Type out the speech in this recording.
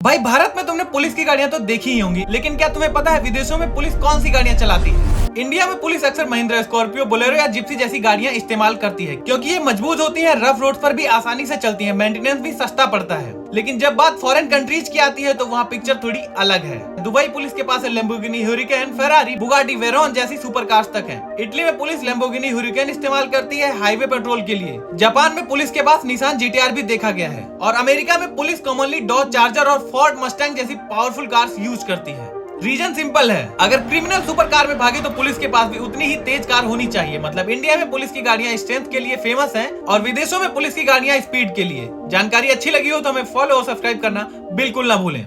भाई भारत में तुमने पुलिस की गाड़ियां तो देखी ही होंगी, लेकिन क्या तुम्हें पता है विदेशों में पुलिस कौन सी गाड़ियां चलाती है? इंडिया में पुलिस अक्सर महिंद्रा, स्कॉर्पियो, बोलेरो या जिप्सी जैसी गाड़ियां इस्तेमाल करती है, क्योंकि ये मजबूत होती है, रफ रोड पर भी आसानी से चलती है, मेंटेनेंस भी सस्ता पड़ता है। लेकिन जब बात फॉरेन कंट्रीज की आती है तो वहाँ पिक्चर थोड़ी अलग है। दुबई पुलिस के पास Lamborghini Huracan, Ferrari, Bugatti Veyron जैसी सुपर कार्स तक है। इटली में पुलिस लैम्बोर्गिनी हुरिकेन इस्तेमाल करती है हाईवे पेट्रोल के लिए। जापान में पुलिस के पास निसान जीटीआर भी देखा गया है, और अमेरिका में पुलिस कॉमनली डॉज चार्जर और फोर्ड मस्टैंग जैसी पावरफुल कार्स यूज करती है। रीजन सिंपल है, अगर क्रिमिनल सुपर कार में भागे तो पुलिस के पास भी उतनी ही तेज कार होनी चाहिए। मतलब इंडिया में पुलिस की गाड़ियां स्ट्रेंथ के लिए फेमस हैं और विदेशों में पुलिस की गाड़ियां स्पीड के लिए। जानकारी अच्छी लगी हो तो हमें फॉलो और सब्सक्राइब करना बिल्कुल ना भूलें।